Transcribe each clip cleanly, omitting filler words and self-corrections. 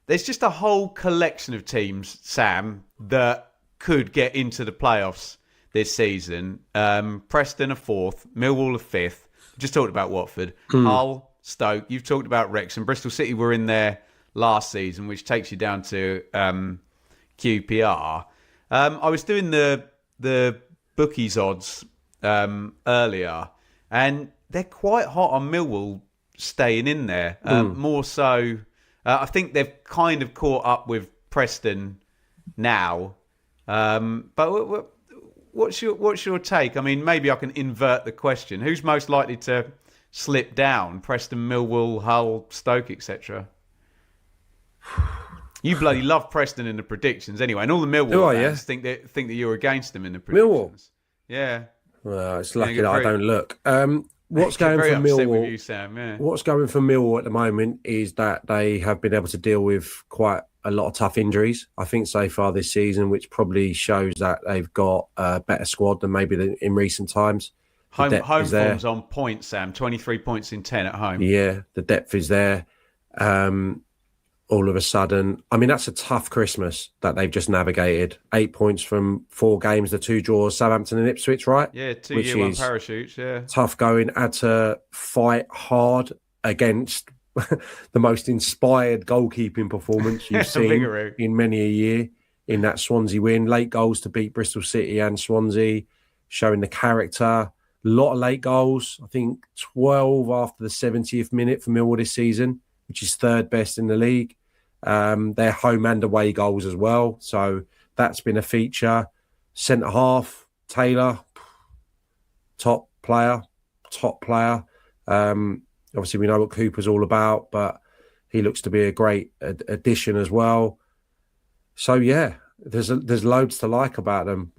there's just a whole collection of teams, Sam, that could get into the playoffs this season. Preston are 4th, Millwall are 5th. Just talked about Watford. Hull, Stoke. You've talked about Wrexham. Bristol City were in there last season, which takes you down to QPR. I was doing the bookies odds earlier, and they're quite hot on Millwall staying in there. More so, I think they've kind of caught up with Preston now. But what's your take? I mean, maybe I can invert the question. Who's most likely to slip down? Preston, Millwall, Hull, Stoke, etc. You bloody love Preston in the predictions anyway, and all the Millwall fans think that you're against them in the predictions. Millwall? Yeah. Well, it's lucky that I don't look. What's going for Millwall? With you, Sam, yeah. What's going for Millwall at the moment is that they have been able to deal with quite a lot of tough injuries, I think, so far this season, which probably shows that they've got a better squad than maybe in recent times. Home form's on point, Sam. 23 points in 10 at home. Yeah, the depth is there. All of a sudden, I mean, that's a tough Christmas that they've just navigated. 8 points from 4 games, the 2 draws, Southampton and Ipswich, right? Yeah, 2 year 1 parachutes, yeah. Tough going. Had to fight hard against the most inspired goalkeeping performance you've seen in many a year in that Swansea win. Late goals to beat Bristol City and Swansea, showing the character. A lot of late goals. I think 12 after the 70th minute for Millwall this season, which is 3rd best in the league. Their home and away goals as well. So that's been a feature. Centre half, Taylor, top player. Obviously, we know what Cooper's all about, but he looks to be a great addition as well. So, yeah, there's loads to like about them.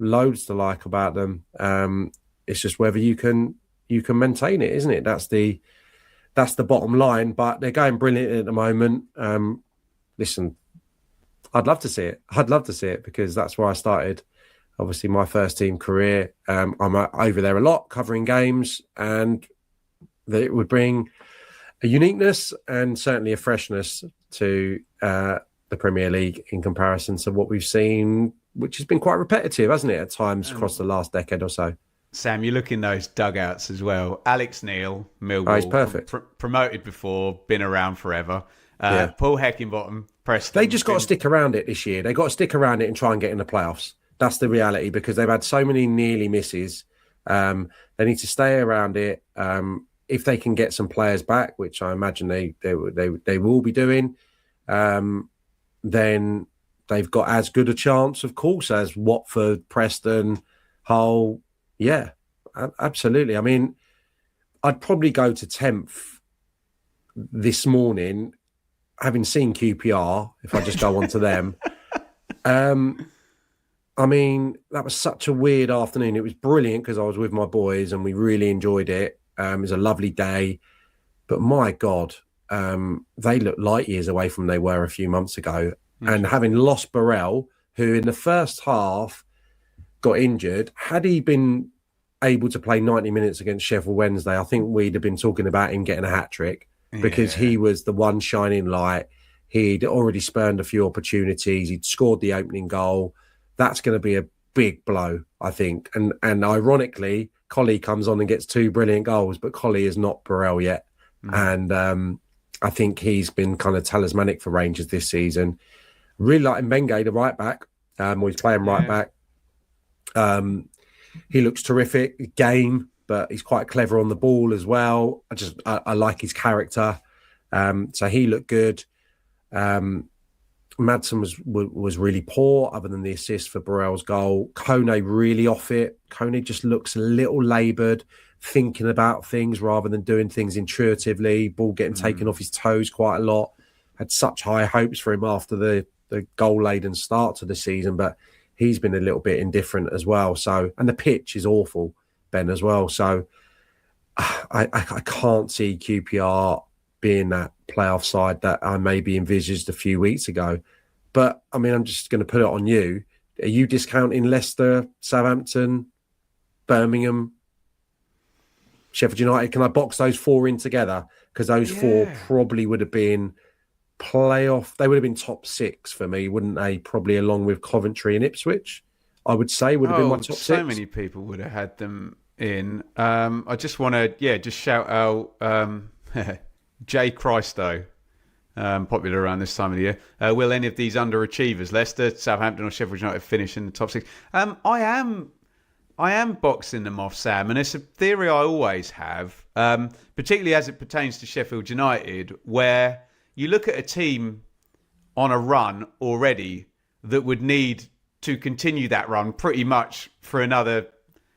It's just whether you can maintain it, isn't it? That's the bottom line. But they're going brilliant at the moment. Listen, I'd love to see it because that's where I started. Obviously, my first team career. I'm over there a lot, covering games, and that it would bring a uniqueness and certainly a freshness to the Premier League in comparison to what we've seen, which has been quite repetitive, hasn't it, at times across the last decade or so. Sam, you look in those dugouts as well. Alex Neil, Millwall, he's perfect. Promoted before, been around forever. Paul Heckingbottom, Preston. They just got to stick around it this year. They got to stick around it and try and get in the playoffs. That's the reality, because they've had so many nearly misses. They need to stay around it. If they can get some players back, which I imagine they will be doing, then they've got as good a chance, of course, as Watford, Preston, Hull. Yeah, absolutely. I mean, I'd probably go to 10th this morning, having seen QPR, if I just go on to them. I mean, that was such a weird afternoon. It was brilliant because I was with my boys and we really enjoyed it. It was a lovely day. But my God, they look light years away from they were a few months ago. And having lost Burrell, who in the first half got injured, had he been able to play 90 minutes against Sheffield Wednesday, I think we'd have been talking about him getting a hat-trick because he was the one shining light. He'd already spurned a few opportunities. He'd scored the opening goal. That's going to be a big blow, I think. And ironically, Colley comes on and gets 2 brilliant goals, but Colley is not Burrell yet. And I think he's been kind of talismanic for Rangers this season. Really like Mbenge, the right back. He's playing right back. He looks terrific, game, but he's quite clever on the ball as well. I like his character. So he looked good. Madsen was really poor, other than the assist for Burrell's goal. Kone really off it. Kone just looks a little laboured, thinking about things rather than doing things intuitively. Ball getting taken off his toes quite a lot. Had such high hopes for him after the goal-laden start to the season, but he's been a little bit indifferent as well. So, and the pitch is awful, Ben, as well. So I can't see QPR being that playoff side that I maybe envisaged a few weeks ago. But, I mean, I'm just going to put it on you. Are you discounting Leicester, Southampton, Birmingham, Sheffield United? Can I box those 4 in together? Because those 4 probably would have been playoff. They would have been top 6 for me, wouldn't they? Probably along with Coventry and Ipswich, I would say would have been my top 6. So many people would have had them in. I just want to, just shout out Jay Christo, popular around this time of the year. Will any of these underachievers, Leicester, Southampton, or Sheffield United, finish in the top 6? I am boxing them off, Sam, and it's a theory I always have, particularly as it pertains to Sheffield United, where you look at a team on a run already that would need to continue that run pretty much for another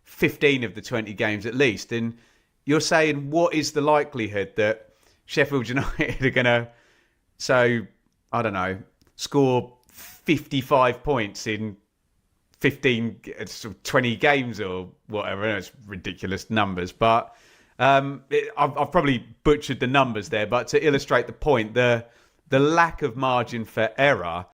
15 of the 20 games at least. And you're saying, what is the likelihood that Sheffield United are going to, I don't know, score 55 points in 20 games or whatever? It's ridiculous numbers, but I've probably butchered the numbers there. But to illustrate the point, the lack of margin for error